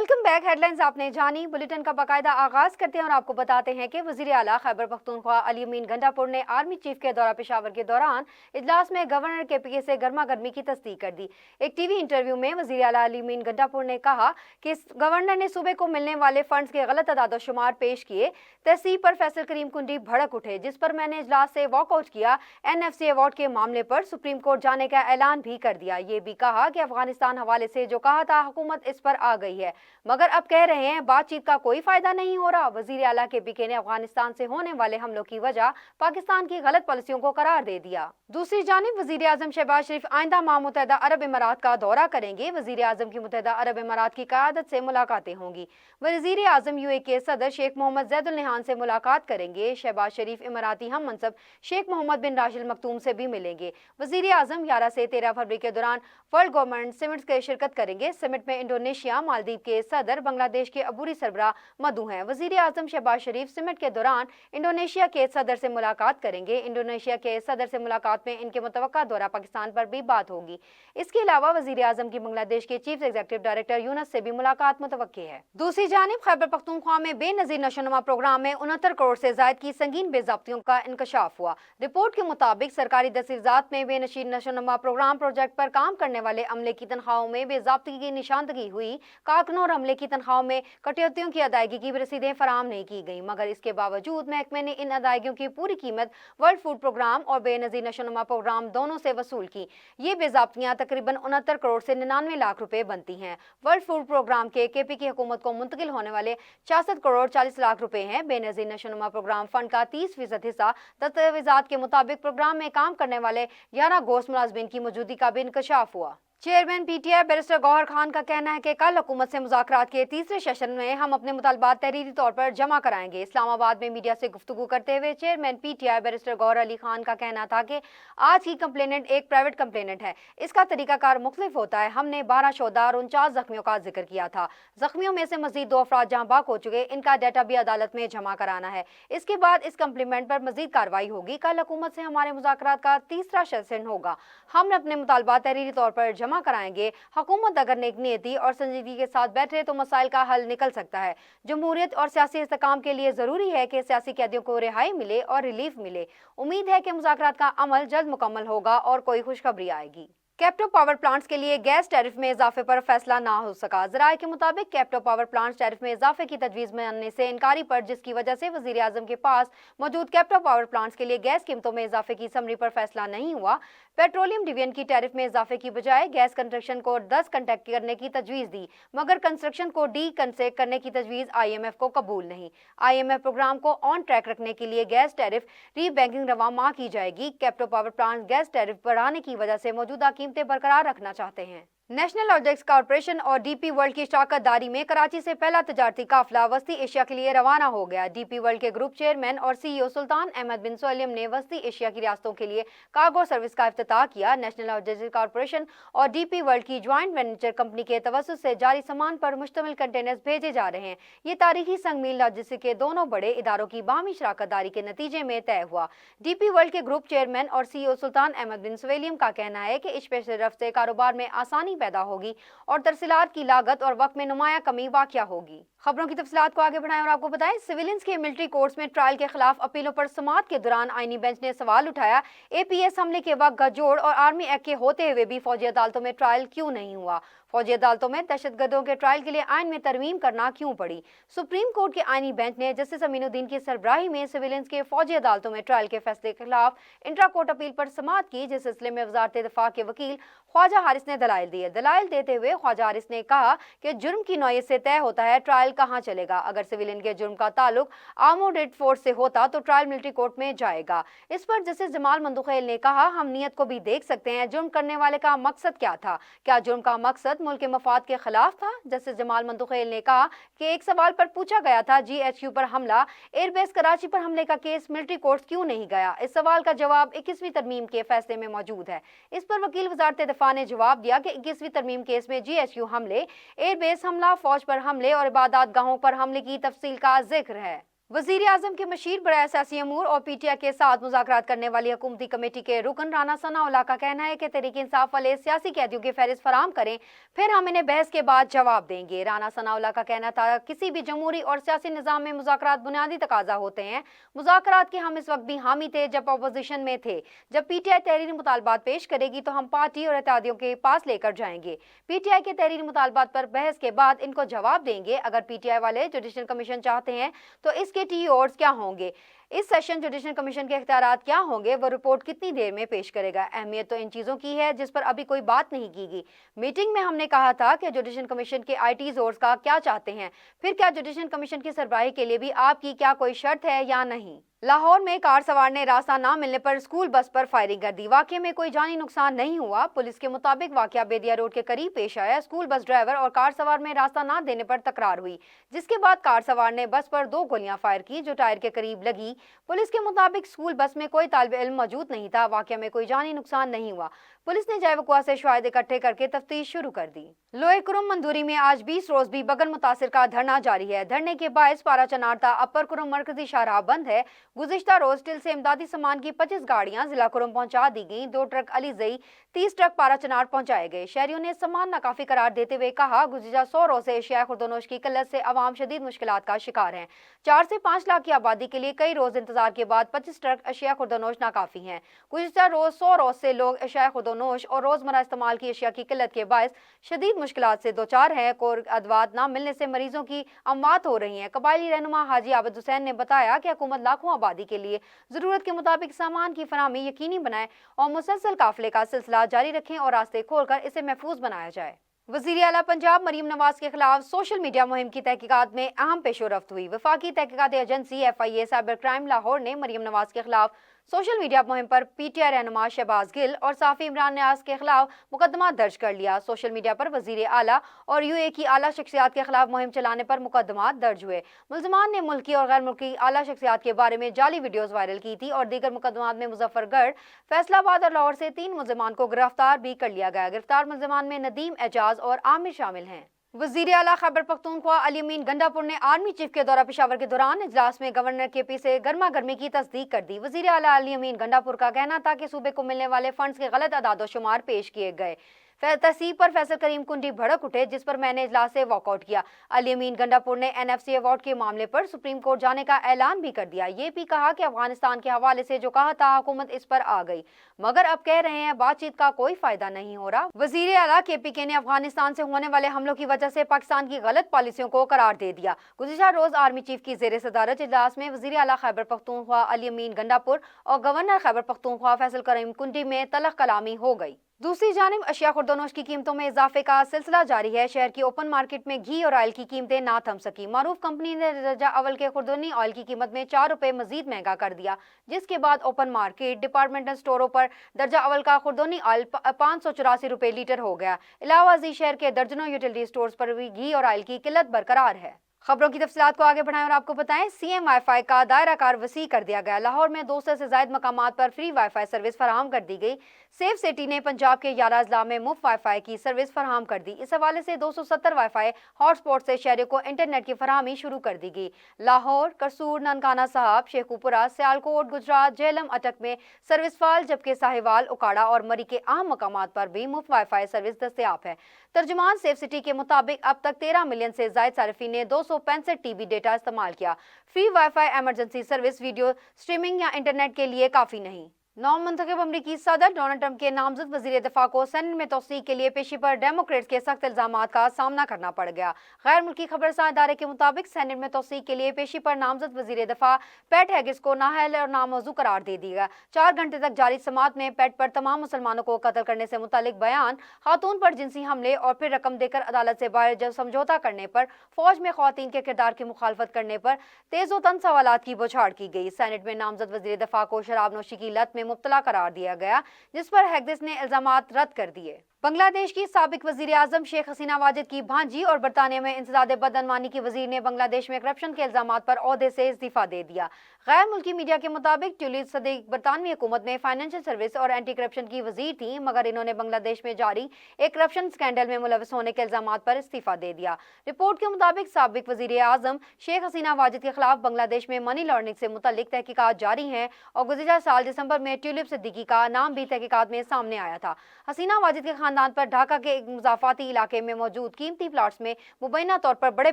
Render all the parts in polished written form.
Welcome back. Headlines आपने जानी। Bulletin का बाकायदा आगाज करते हैं और आपको बताते हैं कि वजीर आला खैबर पख्तूनख्वा अली अमीन गंडापुर ने आर्मी चीफ के दौरा पेशावर के दौरान इजलास में गवर्नर KPK से गर्मा गर्मी की तस्दीक कर दी। एक टीवी इंटरव्यू में वजीर आला अली अमीन गंडापुर ने कहा कि गवर्नर ने सूबे को मिलने वाले फंड्स के गलत अदादोशुमार पेश किए। तहसीब पर फैसल करीम कुंडी भड़क उठे, जिस पर मैंने इजलास से वॉकआउट किया। NFC अवार्ड के मामले पर सुप्रीम कोर्ट जाने का ऐलान भी कर दिया। ये भी कहा कि अफगानिस्तान हवाले से जो कहा था हुकूमत इस पर आ गई है, मगर अब कह रहे हैं बातचीत का कोई फायदा नहीं हो रहा। वजीर आला KPK ने अफगानिस्तान से होने वाले हमलों की वजह पाकिस्तान की गलत पॉलिसियों को करार दे दिया। दूसरी जानिब वजीर आजम शहबाज शरीफ आइंदा माह मुत्तहिदा अरब इमारात का दौरा करेंगे। वजीर आजम की मुत्तहिदा अरब इमारात की क़यादत से मुलाकातें होंगी। वजीर आजम UAE के सदर शेख मोहम्मद ज़ैद नहान से मुलाकात करेंगे। शहबाज शरीफ इमाराती हम मनसब शेख मोहम्मद बिन राशिद मखतूम से भी मिलेंगे। वजीर आजम 11 से 13 फरवरी के दौरान वर्ल्ड गवर्नमेंट समिट के शिरकत करेंगे। समिट में इंडोनेशिया, मालदीव के सदर, बांग्लादेश के अबूरी सरबराह मदू हैं। वजीर आजम शहबाज शरीफ समिट के दौरान इंडोनेशिया के सदर से मुलाकात करेंगे। इंडोनेशिया के सदर से मुलाकात में इनके मुतवक्का दौरा पाकिस्तान पर भी बात होगी। इसके अलावा वजीर आजम की बांग्लादेश के चीफ एग्जीक्यूटिव डायरेक्टर यूनुस से भी मुलाकात मुतवक्की है। दूसरी जानिब खैबर पख्तूनख्वा में बेनजीर नशोनुमा प्रोग्राम में 69 करोड़ से ज्यादा की संगीन बेज़ाब्तियों का इंकशाफ हुआ। रिपोर्ट के मुताबिक सरकारी दस्तावेज़ात में बेनजीर नशोनुमा प्रोग्राम प्रोजेक्ट पर काम करने वाले अमले की तनख्वाहों में बेज़ाब्तगी की निशानदगी हुई। कारकुनों और अमले की तनख्वाहों में कटौतियों की अदायगी की रसीदें फराहम नहीं की गई, मगर इसके बावजूद महकमे ने इन अदायगियों की पूरी कीमत वर्ल्ड फूड प्रोग्राम और बेनजीर नशोनुमा प्रोग्राम दोनों से वसूल की। ये बेज़ाब्तियां तकरीबन 69 करोड़ से 99 लाख रुपए बनती हैं। वर्ल्ड फूड प्रोग्राम के KPK हुकूमत को मुंतकिल होने वाले 66 करोड़ 40 लाख रुपए हैं। बेनजीर नशोनुमा प्रोग्राम फंड का 30% हिस्सा दस्तावेज़ात के मुताबिक प्रोग्राम में काम करने वाले 11 गोश्त मुलाजमीन की मौजूदगी का भी इंकशाफ हुआ। Chairman PTI barrister Gohar Khan का कहना है कि कल हुकूमत से मुज़ाकरात के तीसरे सेशन में हम अपने मुतालबात तहरीरी तौर पर जमा कराएंगे। इस्लामाबाद में मीडिया से गुफ्तगू करते हुए chairman PTI barrister Gohar Ali Khan का कहना था कि आज की कंप्लेनेंट एक प्राइवेट कंप्लेनेंट है, इसका तरीकाकार मुख्तलिफ होता है। हमने 12 शोधा और 49 जख्मियों का जिक्र किया था। जख्मियों में से मजीद 2 अफराद जहाँ बाक हो चुके, इनका डाटा भी अदालत में जमा कराना है। इसके बाद इस कंप्लीमेंट पर मजीद कार्रवाई होगी। कल हुकूमत से हमारे मुज़ाकरात का तीसरा सेशन होगा। हम अपने मुतालबात तहरीरी तौर पर जमा कराएंगे। हुकूमत अगर नेक नीयती और संजीदगी के साथ बैठे तो मसाइल का हल निकल सकता है। जमहूरियत और सियासी इस्तेकाम के लिए जरूरी है कि सियासी कैदियों को रिहाई मिले और रिलीफ मिले। उम्मीद है कि मुज़ाकरात का अमल जल्द मुकम्मल होगा और कोई खुशखबरी आएगी। कैप्टो पावर प्लांट्स के लिए गैस टैरिफ में इजाफे पर फैसला ना हो सका। ज़राए के मुताबिक कैप्टो पावर प्लांट्स टैरिफ में इजाफे की तजवीज़ मानने से इनकारी पर, जिसकी वजह से वज़ीर आज़म के पास मौजूद कैप्टो पावर प्लांट्स के लिए गैस कीमतों में इजाफे की समरी पर फैसला नहीं हुआ। पेट्रोलियम डिवीजन की टैरिफ में इजाफे की बजाय गैस कंस्ट्रक्शन को 10 कंटेक्ट करने की तजवीज़ दी, मगर कंस्ट्रक्शन को कंसेक्ट करने की तजवीज़ IMF को कबूल नहीं। IMF प्रोग्राम को ऑन ट्रैक रखने के लिए गैस टैरिफ रीबैंकिंग रवा माह की जाएगी। कैप्टो पावर प्लांट गैस टैरिफ बढ़ाने की वजह से मौजूदा कीमतें बरकरार रखना चाहते हैं। नेशनल लॉजिस्टिक्स कॉर्पोरेशन और DP वर्ल्ड की शराकतदारी में कराची से पहला तजारती काफिला वस्ती एशिया के लिए रवाना हो गया। DP वर्ल्ड के ग्रुप चेयरमैन और CEO सुल्तान अहमद बिन सोलिम ने वस्ती एशिया की रियासतों के लिए कार्गो सर्विस का इफ्तिताह किया। नेशनल लॉजिस्टिक्स कॉर्पोरेशन और DP वर्ल्ड की ज्वाइंट वेंचर कंपनी के तवस्सुत से जारी सामान पर मुश्तमिल कंटेनर्स भेजे जा रहे हैं। ये तारीखी संगमील लॉजिस्टिक्स के दोनों बड़े इदारों की बाहमी शराकतदारी के नतीजे में तय हुआ। DP वर्ल्ड के ग्रुप चेयरमैन और CEO सुल्तान अहमद बिन सोलिम का कहना है कि इस पेशरफ्त से कारोबार में आसानी पैदा होगी और तरसीलात की लागत और वक्त में नुमाया कमी वाक़या होगी। खबरों की तफसीलात को आगे बढ़ाएं और आपको बताएं, सिविलियंस के मिलिट्री कोर्ट्स में ट्रायल के खिलाफ अपीलों पर समाअत के दौरान आईनी बेंच ने सवाल उठाया। APS हमले के वक्त गठजोड़ और आर्मी एक्ट के होते हुए भी फौजी अदालतों में ट्रायल क्यों नहीं हुआ? फौजी अदालतों में दहशतगर्दों के ट्रायल के लिए आइन में तरमीम करना क्यों पड़ी? सुप्रीम कोर्ट के आईनी बेंच ने जस्टिस अमीनुद्दीन की सरबराही में सिविलियंस के फौजी अदालतों में ट्रायल के फैसले के खिलाफ इंट्रा कोर्ट अपील पर समाअत की, जिस सिलसिले में वजारत दिफा के वकील ख्वाजा हारिस ने दलाइल दिए। दलाइल देते हुए ख्वाजा हारिस ने कहा कि जुर्म की नौयत से तय होता है ट्रायल कहाँ चलेगा। अगर सिविलियन के जुर्म का ताल्लुक आर्मोड फोर्स से होता तो ट्रायल मिलिट्री कोर्ट में जाएगा। इस पर जस्टिस जमाल मंदुखेल ने कहा, हम नीयत को भी देख सकते हैं, जुर्म करने वाले का मकसद क्या था? क्या जुर्म का मकसद मुल्क के मफाद के खिलाफ था? जस्टिस जमाल मंदुखेल ने कहा कि एक सवाल पर पूछा गया था, GHQ पर हमला, एयरबेस कराची पर हमले का केस मिलिट्री कोर्ट क्यों नहीं गया? इस सवाल का जवाब 21वीं तरमीम के फैसले में मौजूद है। इस पर वकील वजारत दिफा ने जवाब दिया कि 21वीं तरमीम केस में GHQ हमले, एयरबेस हमला, फौज पर हमले और इबादत गाहों पर हमले की तफसील का जिक्र है। वजीर आजम के मशीर बराए सियासी अमूर और पीटीआई के साथ मुज़ाकरात करने वाली हुकूमती कमेटी के रुकन राना सनाउल्लाह का कहना है कि तहरीक इंसाफ वाले सियासी कैदियों की फहरिस्त फराम करें, फिर हम इन्हें बहस के बाद जवाब देंगे। राना सनाउल्लाह का कहना था, किसी भी जमहूरी और सियासी निज़ाम में मुज़ाकरात बुनियादी तकाजा होते हैं। मुज़ाकरात के हम इस वक्त भी हामी थे जब अपोजिशन में थे। जब पीटीआई तहरीरी मुतालबात पेश करेगी तो हम पार्टी और इत्तेहादियों के पास लेकर जाएंगे। पीटीआई के तहरीरी मुतालबात पर बहस के बाद इनको जवाब देंगे। अगर पीटीआई वाले जुडिशल कमीशन चाहते हैं तो इसके टीओर्स क्या होंगे, इस सेशन जुडिशल कमीशन के इख्तियारात क्या होंगे, वो रिपोर्ट कितनी देर में पेश करेगा। अहमियत तो इन चीज़ों की है जिस पर अभी कोई बात नहीं की गई। मीटिंग में हमने कहा था कि जुडिशल कमीशन के आईटी जोर्स का क्या चाहते हैं, फिर क्या जुडिशल कमीशन की सरबराही के लिए भी आपकी क्या कोई शर्त है या नहीं। लाहौर में कार सवार ने रास्ता न मिलने पर स्कूल बस पर फायरिंग कर दी। वाकये में कोई जानी नुकसान नहीं हुआ। पुलिस के मुताबिक वाकया बेदिया रोड के करीब पेश आया। स्कूल बस ड्राइवर और कार सवार में रास्ता न देने पर तकरार हुई, जिसके बाद कार सवार ने बस पर 2 गोलियां फायर की जो टायर के करीब लगी। पुलिस के मुताबिक स्कूल बस में कोई तालिब इल्म मौजूद नहीं था। वाकया में कोई जानी नुकसान नहीं हुआ। पुलिस ने जय वकुआ से शवाहिद इकट्ठे करके तफ्तीश शुरू कर दी। लोहे कुरुम मंदूरी में आज 20 रोज भी बगन मुतासिर का धरना जारी है। धरने के बायस पारा चनारता अपर कुरुम मरकजी शाहराह बंद है। गुज़िश्ता रोज टिल से इमदादी सामान की 25 गाड़ियां जिला कुरुम पहुंचा दी गई। 2 ट्रक अलीजई, 30 ट्रक पारा चनार पहुंचाए गए। शहरियों ने सामान नाकाफी करार देते हुए कहा, गुज़िश्ता 100 रोज से एशिया खुर्दोनोश की किल्लत से आवाम शदीद मुश्किलात का शिकार हैं। 4 से 5 लाख की आबादी के लिए कई रोज इंतजार के बाद 25 ट्रक एशिया खुर्दोनोश नाकाफी हैं। गुज़िश्ता रोज 100 रोज से लोग एशिया खुर्दोनोश और रोजमर्रा इस्तेमाल की एशिया की किल्लत के बायस शदीद मुश्किलात से दो चार हैं। कोर अदवात न मिलने से मरीजों की अमवात हो रही हैं। कबायली रहनुमा हाजी आबिद हुसैन ने बताया कि हुकूमत लाखों आबादी के लिए जरूरत के मुताबिक सामान की फराहमी यकीनी बनाए और मुसलसल काफिले का सिलसिला जारी रखें और रास्ते खोलकर इसे महफूज बनाया जाए। वज़ीर आला पंजाब मरीम नवाज के खिलाफ सोशल मीडिया मुहिम की तहकीकात में अहम पेशरफ्त हुई। वफाकी तहकीकात agency FIA cyber crime Lahore ने मरीम नवाज के खिलाफ सोशल मीडिया मुहिम पर पीटीआई रहनुमा शहबाज गिल और साफी इमरान न्याज के खिलाफ मुकदमा दर्ज कर लिया। सोशल मीडिया पर वज़ीर आला और UAE की आला शख्सियात के खिलाफ मुहिम चलाने पर मुकदमा दर्ज हुए। मुल्ज़िमान ने मुल्की और गैर मुल्की आला शख्सियात के बारे में जाली वीडियोस वायरल की थी और दीगर मुकदमात में मुजफ्फरगढ़, फैसलाबाद और लाहौर से 3 मुल्ज़िमान को गिरफ्तार भी कर लिया गया। गिरफ्तार मुल्ज़िमान में नदीम, एजाज और आमिर शामिल हैं। वज़ीर आला खैबर पख्तूनख्वा अली अमीन गंडापुर ने आर्मी चीफ के दौरा पेशावर के दौरान इजलास में गवर्नर KP से गर्मा गर्मी की तस्दीक कर दी। वज़ीर आला अली अमीन गंडापुर का कहना था कि सूबे को मिलने वाले फंड्स के गलत अदाद-ओ-शुमार पेश किए गए। तहसीब पर फैसल करीम कुंडी भड़क उठे, जिस पर मैंने इजलास से वॉकआउट किया। अली अमीन गंडापुर ने NFC अवार्ड के मामले पर सुप्रीम कोर्ट जाने का ऐलान भी कर दिया। ये भी कहा कि अफगानिस्तान के हवाले से जो कहा था हुकूमत इस पर आ गई, मगर अब कह रहे हैं बातचीत का कोई फायदा नहीं हो रहा। वज़ीर आला KPK ने अफगानिस्तान से होने वाले हमलों की वजह से पाकिस्तान की गलत पॉलिसियों को करार दे दिया। गुज़िश्ता रोज आर्मी चीफ की ज़ेर सदारत इजलास में वज़ीर आला खैबर पख्तूनख्वा अली अमीन गंडापुर और गवर्नर खैबर पख्तूनख्वा फैसल करीम कुंडी में तलख कलामी हो गई। दूसरी जानिब अशिया खुर्दोनोश की कीमतों में इजाफे का सिलसिला जारी है। शहर की ओपन मार्केट में घी और ऑयल की कीमतें ना थम सकी। मारूफ कंपनी ने दर्जा अव्वल के खुर्दोनी ऑयल की कीमत में 4 रुपए मजीद महंगा कर दिया, जिसके बाद ओपन मार्केट डिपार्टमेंटल स्टोरों पर दर्जा अव्वल का खुर्दोनी ऑयल 584 रुपए लीटर हो गया। इलावा शहर के दर्जनों यूटिलिटी स्टोर्स पर भी घी और ऑयल की किल्लत बरकरार है। खबरों की तफसीलात को आगे बढ़ाएं और आपको बताएं, CM वाईफाई का दायरा कार वसी कर दिया गया। लाहौर में 200 से ज्यादा मकामात पर फ्री वाईफाई सर्विस फराहम कर दी गई। सेफ सिटी ने पंजाब के 11 अजला में मुफ्त वाईफाई की सर्विस फराहम कर दी। इस हवाले से 270 वाईफाई हॉटस्पॉट से शहरों को इंटरनेट की फराहमी शुरू कर दी गई। लाहौर, करसूर, ननकाना साहब, शेखुपुरा, सियालकोट, गुजरात, जेहलम, अटक में सर्विस फाल, जबकि साहिवाल, उकाड़ा और मरी के अहम मकामात पर भी मुफ्त वाईफाई सर्विस दस्तयाब है। तर्जुमान सेफ सिटी के मुताबिक अब तक 13 मिलियन से ज्यादा सारिफीन ने 265 TB डेटा इस्तेमाल किया। Free wifi emergency service video streaming या इंटरनेट के लिए काफी नहीं। नौमंतखब अमरीकी सदर डोनाल्ड ट्रंप के नामजद वज़ीर दिफा को सेनेट में तौसीक के लिए पेशी पर डेमोक्रेट्स के सख्त इल्जामात का सामना करना पड़ गया। गैर मुल्की खबरसां इदारे के मुताबिक सेनेट में तौसीक के लिए पेशी पर नामजद वज़ीर दिफा पैट हेगिस को नाअहल और नामौजू करार दे दिया। 4 घंटे तक जारी समात में पैट पर तमाम मुसलमानों को कत्ल करने से मुतालिक बयान, खातून पर जिनसी हमले और फिर रकम देकर अदालत से बाहर जब समझौता करने पर, फौज में खवातीन के किरदार की मुखालफत करने पर तेज़ो तन सवालात की बौछार की गई। सेनेट में नामजद वज़ीर दिफा को शराब नोशी की लत में मुब्तला करार दिया गया, जिस पर हेगिस ने इल्जामात रद्द कर दिए। بنگلہ دیش کی سابق وزیر اعظم شیخ حسینہ واجد کی بھانجی اور برطانیہ میں انسداد بدعنوانی کی وزیر نے بنگلہ دیش میں کرپشن کے الزامات پر عہدے سے استعفیٰ دے دیا۔ غیر ملکی میڈیا کے مطابق ٹیولپ صدیق برطانوی حکومت میں فائنینشل سروس اور اینٹی کرپشن کی وزیر تھیں، مگر انہوں نے بنگلہ دیش میں جاری ایک کرپشن سکینڈل میں ملوث ہونے کے الزامات پر استعفیٰ دے دیا۔ رپورٹ کے مطابق سابق وزیر اعظم شیخ حسینہ واجد کے خلاف بنگلہ دیش میں منی لانڈرنگ سے متعلق تحقیقات جاری ہیں اور گزشتہ سال دسمبر میں ٹیولپ صدیقی کا نام بھی تحقیقات میں سامنے آیا تھا۔ حسینہ واجد کے خاندان پر ڈھاکہ کے ایک مضافاتی علاقے میں موجود قیمتی پلاٹس میں مبینہ طور پر بڑے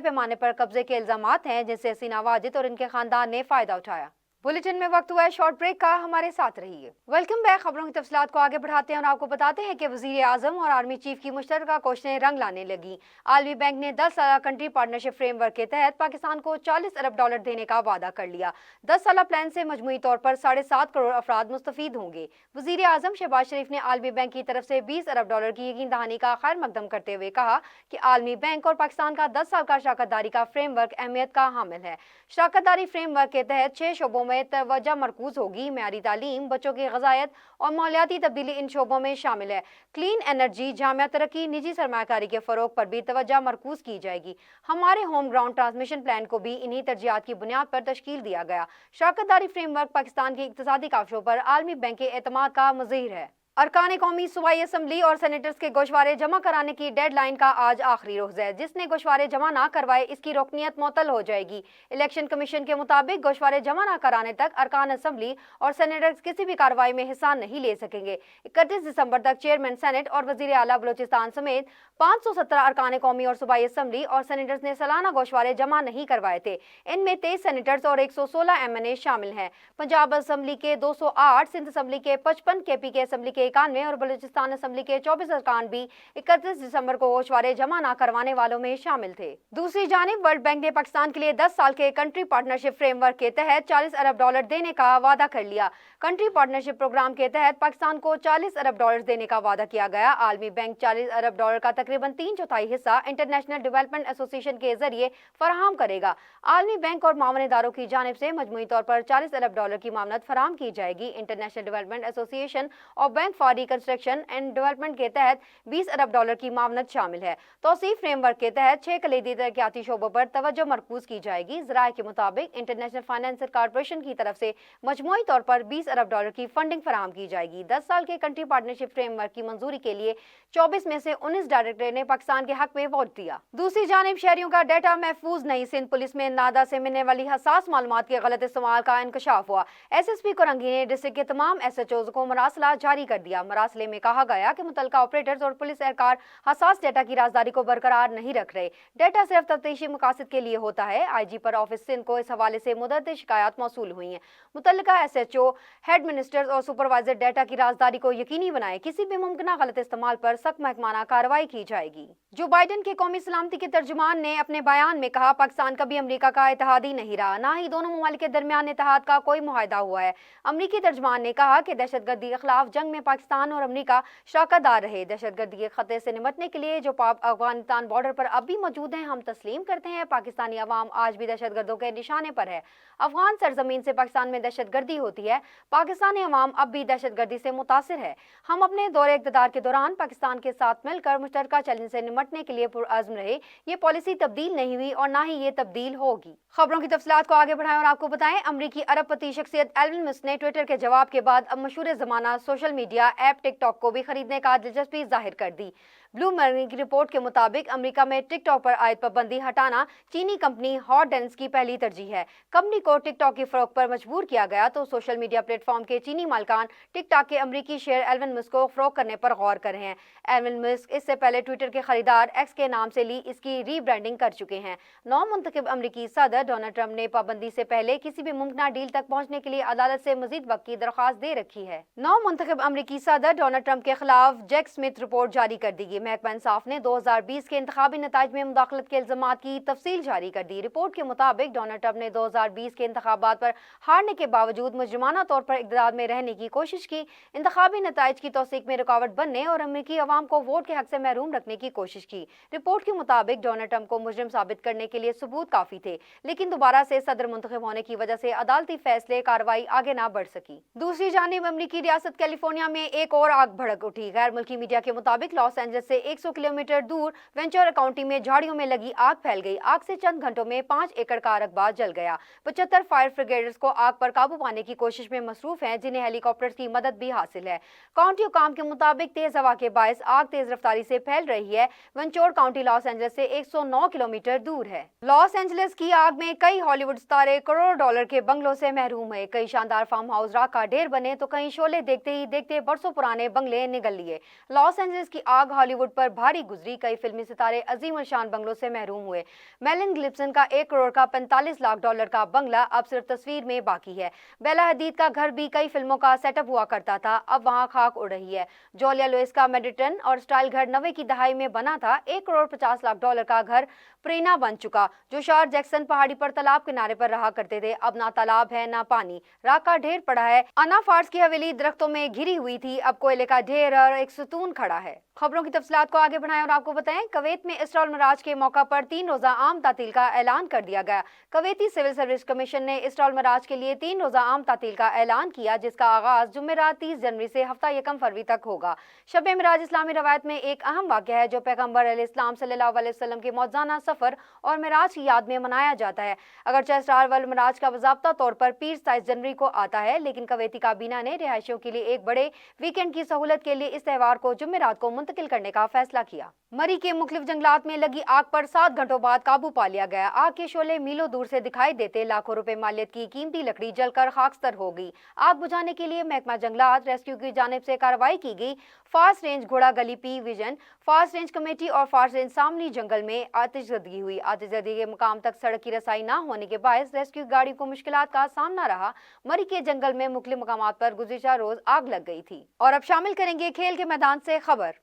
پیمانے پر قبضے کے الزامات ہیں، جن سے حسینہ واجد اور ان کے خاندان نے فائدہ اٹھایا۔ بلیٹن میں وقت ہوا ہے شارٹ بریک کا، ہمارے ساتھ رہیے۔ Welcome back. خبروں کی تفصیلات کو آگے بڑھاتے ہیں اور آپ کو بتاتے ہیں کہ وزیر اعظم اور آرمی چیف کی مشترکہ کوششیں رنگ لانے لگیں۔ عالمی بینک نے 10 سالہ کنٹری پارٹنرشپ فریم ورک کے تحت پاکستان کو $40 ارب دینے کا وعدہ کر لیا۔ 10 سالہ پلان سے مجموعی طور پر 7.5 کروڑ افراد مستفید ہوں گے۔ وزیر اعظم شہباز شریف نے عالمی بینک کی طرف سے $20 ارب کی یقین دہانی کا خیر مقدم کرتے ہوئے کہا کہ عالمی بینک اور پاکستان کا 10 سال کا شراکت داری کا فریم ورک اہمیت کا حامل ہے۔ شراکت داری فریم ورک کے تحت 6 شعبوں میں توجہ مرکوز ہوگی۔ معیاری تعلیم، بچوں کی غذائیت اور ماحولیاتی تبدیلی ان شعبوں میں شامل ہے۔ کلین انرجی، جامعہ ترقی، نجی سرمایہ کاری کے فروغ پر بھی توجہ مرکوز کی جائے گی۔ ہمارے ہوم گراؤنڈ ٹرانسمیشن پلان کو بھی انہی ترجیحات کی بنیاد پر تشکیل دیا گیا۔ شراکت داری فریم ورک پاکستان کی اقتصادی کاوشوں پر عالمی بینک کے اعتماد کا مظہر ہے۔ ارکان قومی صوبائی اسمبلی اور سینیٹرز کے گوشوارے جمع کرانے کی ڈیڈ لائن کا آج آخری روز ہے۔ جس نے گوشوارے جمع نہ کروائے اس کی رکنیت معطل ہو جائے گی۔ الیکشن کمیشن کے مطابق گوشوارے جمع نہ کرانے تک ارکان اسمبلی اور سینیٹرز کسی بھی کارروائی میں حصہ نہیں لے سکیں گے۔ 31 دسمبر تک چیئرمین سینٹ اور وزیر اعلیٰ بلوچستان سمیت 517 ارکان قومی اور صوبائی اسمبلی اور سینیٹرز نے سالانہ گوشوارے جمع نہیں کروائے تھے۔ ان میں 23 سینیٹرز اور 116 MNA شامل ہیں۔ پنجاب اسمبلی کے 208، سندھ اسمبلی کے 55، KP کے اسمبلی کے 91 اور بلوچستان اسمبلی کے 24 ارکان بھی 31 دسمبر کو گوشوارے جمع نہ کروانے والوں میں شامل تھے۔ دوسری جانب ورلڈ بینک نے پاکستان کے لیے 10 سال کے کنٹری پارٹنرشپ فریم ورک کے تحت $40 ارب دینے کا وعدہ کر لیا۔ کنٹری پارٹنرشپ پروگرام کے تحت پاکستان کو $40 ارب دینے کا وعدہ کیا گیا۔ عالمی بینک $40 ارب کا تقریباً 3/4 حصہ انٹرنیشنل ڈیولپمنٹ ایسوسی ایشن کے ذریعے فراہم کرے گا۔ عالمی بینک اور معاون اداروں کی جانب سے مجموعی طور پر $40 ارب کی معاونت فراہم کی جائے گی۔ انٹرنیشنل ڈیولپمنٹ ایسوسی ایشن اور bank for reconstruction and development کے تحت $20 ارب کی معاونت شامل ہے۔ توسیع فریم ورک کے تحت 6 کلیدی ترقیاتی شعبوں پر توجہ مرکوز کی جائے گی۔ ذرائع کے مطابق انٹرنیشنل فائنانس کارپوریشن کی طرف سے مجموعی طور پر $20 ارب کی فنڈنگ فراہم کی جائے گی۔ 10 سال کے کنٹری پارٹنرشپ فریم ورک کی منظوری کے لیے 24 میں سے 19 ڈائریکٹریٹ نے پاکستان کے حق میں ووٹ دیا۔ دوسری جانب شہریوں کا ڈیٹا محفوظ نہیں، سندھ پولیس میں نادا سے ملنے والی حساس معلومات کے غلط استعمال کا انکشاف ہوا۔ SSP کورنگی نے ڈسٹرکٹ کے تمام SHOs کو مراسلہ جاری کر دیا۔ مراسلے میں کہا گیا کہ متعلقہ آپریٹرز اور پولیس اہلکار حساس ڈیٹا کی رازداری کو برقرار نہیں رکھ رہے۔ ڈیٹا صرف تفتیشی مقاصد کے لیے ہوتا ہے۔ IG پر آفس سندھ کو اس حوالے سے متعدد شکایات موصول ہوئی ہیں۔ متعلقہ SHO، ہیڈ منسٹرز اور سپروائزر ڈیٹا کی رازداری کو یقینی بنائے۔ کسی بھی ممکنہ غلط استعمال پر سخت محکمانہ کارروائی کی جائے گی۔ جو بائیڈن کے قومی سلامتی کے ترجمان نے اپنے بیان میں کہا، پاکستان کبھی امریکہ کا اتحادی نہیں رہا، نہ ہی دونوں ممالک کے درمیان اتحاد کا کوئی معاہدہ ہوا ہے۔ امریکی ترجمان نے کہا کہ دہشت گردی کے خلاف جنگ میں پاکستان اور امریکہ شراکت دار رہے۔ دہشت گردی کے خطرے سے نمٹنے کے لیے جو پاک افغانستان بارڈر پر اب بھی موجود ہیں، ہم تسلیم کرتے ہیں۔ پاکستانی عوام آج بھی دہشت گردوں کے نشانے پر ہے۔ افغان سرزمین سے پاکستان میں دہشت گردی ہوتی ہے۔ پاکستانی عوام اب بھی دہشت گردی سے متاثر ہے۔ ہم اپنے دور اقتدار کے دوران پاکستان کے ساتھ مل کر مشترکہ چیلنج سے نمٹنے کے لیے پرعزم رہے۔ یہ پالیسی تبدیل نہیں ہوئی اور نہ ہی یہ تبدیل ہوگی۔ خبروں کی تفصیلات کو آگے بڑھائیں اور آپ کو بتائیں، امریکی ارب پتی شخصیت ایلون مسک نے ٹویٹر کے جواب کے بعد اب مشہور زمانہ سوشل میڈیا ایپ ٹک ٹاک کو بھی خریدنے کا دلچسپی ظاہر کر دی۔ بلومبرگ کی رپورٹ کے مطابق امریکہ میں ٹک ٹاک پر عائد پابندی ہٹانا چینی کمپنی ہاٹ ڈینس کی پہلی ترجیح ہے۔ کمپنی کو ٹک ٹاک کی فروخت پر مجبور کیا گیا تو سوشل میڈیا پلیٹ فارم کے چینی مالکان ٹک ٹاک کے امریکی شیئر ایلون مسک کو فروخت کرنے پر غور کر رہے ہیں۔ ایلون مسک اس سے پہلے ٹویٹر کے خریدار ایکس کے نام سے لی اس کی ری برانڈنگ کر چکے ہیں۔ نو منتخب امریکی صدر ڈونلڈ ٹرمپ نے پابندی سے پہلے کسی بھی ممکنہ ڈیل تک پہنچنے کے لیے عدالت سے مزید وقت کی درخواست دے رکھی ہے۔ نو منتخب امریکی صدر ڈونلڈ ٹرمپ کے خلاف جیک سمتھ رپورٹ جاری کر دی گئی۔ महकमा इंसाफ ने 2020 के इंतखाबी नताइज में मुदाखलत के इल्जामात की तफसील जारी कर दी। रिपोर्ट के मुताबिक डोनाल्ड ट्रंप ने 2020 के इंतखाबात पर हारने के बावजूद मुजरिमाना तौर पर इक़्तिदार में रहने की कोशिश की, इंतखाबी नताइज की तौसीक में रुकावट बनने और अमरीकी अवाम को वोट के हक से महरूम रखने की कोशिश की। रिपोर्ट के मुताबिक डोनाल्ड ट्रंप को मुजरिम साबित करने के लिए सबूत काफी थे, लेकिन दोबारा से सदर मुंतखब होने की वजह से अदालती फैसले कार्रवाई आगे ना बढ़ सकी। दूसरी जानिब अमरीकी रियासत कैलिफोर्निया में एक और आग भड़क उठी। गैर मुल्की मीडिया के मुताबिक लॉस एंजल्स से 100 किलोमीटर दूर वेंचुरा काउंटी में झाड़ियों में लगी आग फैल गई। आग से चंद घंटों में 5 एकड़ का रकबा जल गया। 75 फायर ब्रिगेडर्स को आग पर काबू पाने की कोशिश में मसरूफ हैं, जिन्हें हेलीकॉप्टर्स की मदद भी हासिल है। काउंटी हुकाम के मुताबिक तेज हवा के बायस आग तेज रफ्तारी से फैल रही है। वेंचुरा काउंटी लॉस एंजल्स से 109 किलोमीटर दूर है। लॉस एंजल्स की आग में कई हॉलीवुड सितारे करोड़ों डॉलर के बंगलों से महरूम हुए। कई शानदार फार्म हाउस राख का ढेर बने तो कहीं शोले देखते ही देखते बरसों पुराने बंगले निगल लिए। लॉस एंजल्स की आग हॉलीवुड पर भारी गुजरी। कई फिल्मी सितारे अजीम शान बंगलों से महरूम हुए। मेलिन गिब्सन का 1 करोड़ का 45 लाख डॉलर का बंगला अब सिर्फ तस्वीर में बाकी है। बेला हदीद का घर भी कई फिल्मों का सेटअप हुआ करता था, अब वहां खाक उड़ रही है। जूलिया लुइस का मेडिटन और स्टाइल घर 90 की दहाई में बना था। 1 करोड़ 50 लाख डॉलर का घर प्रीना बन चुका, जो शार जैक्सन पहाड़ी पर तालाब किनारे पर रहा करते थे। अब ना तालाब है ना पानी, राख का ढेर पड़ा है। अना फार्स की हवेली दरख्तों में घिरी हुई थी, अब कोयले का ढेर और एक सुतून खड़ा है। खबरों की तफसीलात को आगे बढ़ाएं और आपको बताएं, कुवैत में इसरा मिराज के मौका पर 3 रोजा आम तातील का ऐलान कर दिया गया। कुवैती सिविल सर्विस कमीशन ने इसरा मिराज के लिए 3 रोजा आम तातील का ऐलान किया, जिसका आगाज जुमेरात 30 जनवरी से हफ्ता 1 फरवरी तक होगा। शब मिराज इस्लामी रवायत में एक अहम वाक़या है, जो पैगम्बर अलैहिस्सलाम सल्लल्लाहु अलैहि वसल्लम के मौज़ाना सफर और मिराज की याद में मनाया जाता है। अगरचे इसरा वल मिराज का बाज़ाब्ता तौर पर पीर 27 जनवरी को आता है, लेकिन कुवैती काबीना ने रिहायशियों के लिए एक बड़े वीकेंड की सहूलत के लिए इस त्यौहार को जुमेरात को मुंतकिल करने का फैसला किया। मरी के मुख्तलिफ जंगलात में लगी आग पर 7 घंटों बाद काबू पा लिया गया। आग के शोले मीलों दूर से दिखाई देते, लाखों रुपए मालियत की कीमती लकड़ी जलकर खाकस्तर हो गई। आग बुझाने के लिए महकमा जंगलात रेस्क्यू की जानिब से कार्रवाई की गई। फास्ट रेंज घोड़ा गली P vision, fast range committee और फास्ट रेंज सामनी जंगल में आतिशज़दगी हुई। आतिशज़दगी के मुकाम तक सड़क की रसाई न होने के बायस रेस्क्यू गाड़ी को मुश्किलात का सामना रहा। मरी के जंगल में मुख्तलिफ मकामात पर गुज़िश्ता रोज आग लग गई थी। और अब शामिल करेंगे खेल के मैदान से खबर।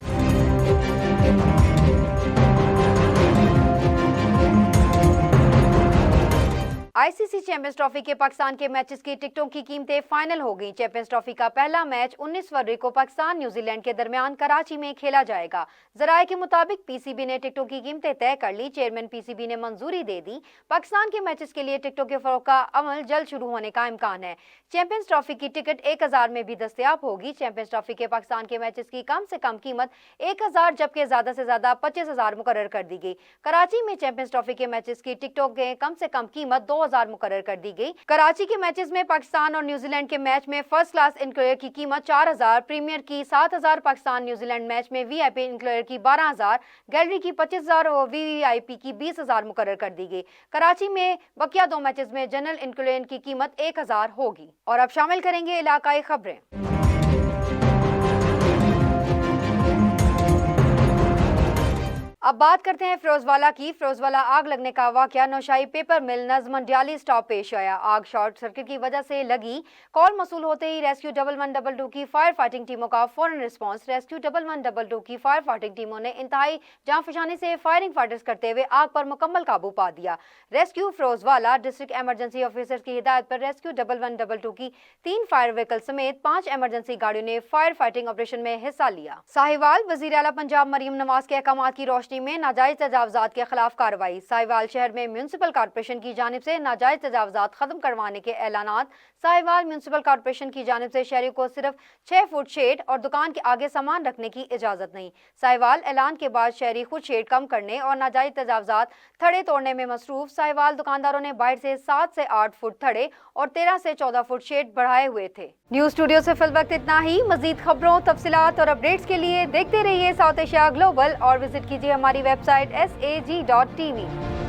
आईसीसी चैंपियंस ट्रॉफी के पाकिस्तान के मैचेस की टिकटों की कीमतें फाइनल हो गई। चैंपियंस ट्रॉफी का पहला मैच 19 फरवरी को पाकिस्तान न्यूजीलैंड के दरमियान कराची में खेला जाएगा। जराये के मुताबिक पीसीबी ने टिकटों की कीमतें तय कर ली। चेयरमैन पीसीबी ने मंजूरी दे दी। पाकिस्तान के मैचेस के लिए टिकटों के फरोख्त का अमल जल्द शुरू होने का इम्कान है। चैंपियंस ट्रॉफी की टिकट 1000 में भी दस्तयाब होगी। चैंपियंस ट्रॉफी के पाकिस्तान के मैचेस की कम से कम कीमत 1000 जबकि ज्यादा से ज्यादा 25,000 मुकर्रर कर दी गई। कराची में चैंपियंस ट्रॉफी के मैचेस की टिकटों के कम से कम कीमत 2000 मुकर्रर कर दी गई। कराची के मैचेस में पाकिस्तान और न्यूजीलैंड के मैच में फर्स्ट क्लास इंक्लूडर की कीमत 4000, प्रीमियर की 7000, पाकिस्तान न्यूजीलैंड मैच में वीआईपी इंक्लूडर की 12000, गैलरी की 25000 और वीवीआईपी की 20000 मुकर्रर कर दी गई। कराची में बकिया 2 मैचेस में जनरल इंक्लूडर की कीमत 1000 होगी। और अब शामिल करेंगे इलाकाई खबरें। अब बात करते हैं फिरोजवाला की। फिरोजवाला आग लगने का वाकया नौशाही पेपर मिल नज़्म मंडियाली स्टॉप पेश आया। आग शॉर्ट सर्किट की वजह से लगी। कॉल मसूल होते ही रेस्क्यू 1122 की फायर फाइटिंग टीमों का फौरन रिस्पांस। रेस्क्यू 1122 की फायर फाइटिंग टीमों ने इंतहाई जांफशानी से फायरिंग फाइटर्स करते हुए आग पर मुकम्मल काबू पा दिया। Rescue Firozwala district emergency officer की हिदायत पर रेस्क्यू 1122 की 3 फायर व्हीकल समेत 5 एमरजेंसी गाड़ियों ने फायर फाइटिंग ऑपरेशन में हिस्सा लिया। साहिवाल वजीर आला पंजाब मरियम नवाज के अहकामात की रोशनी में नाजायज तजावजात के खिलाफ कार्रवाई। साहिवाल शहर में म्यूनिसिपल कॉर्पोरेशन की जानिब से नाजायज तजावजात खत्म करवाने के ऐलानात। साहिवाल म्यूनिसिपल कॉर्पोरेशन की जानिब से शहरी को सिर्फ 6 फुट शेड और दुकान के आगे सामान रखने की इजाजत नहीं। साहिवाल ऐलान के बाद शहरी खुद शेड कम करने और नाजायज तजावजात थड़े तोड़ने में मसरूफ। साहिवाल दुकानदारों ने बाहर से 7 से 8 फुट थड़े और 13 से 14 फुट शेड बढ़ाए हुए थे। न्यूज स्टूडियो से फिल वक्त इतना ही। मजीद खबरों, तफसीलात और अपडेट्स के लिए देखते रहिए साउथ एशिया ग्लोबल और विजिट कीजिए हमारी वेबसाइट sag.tv।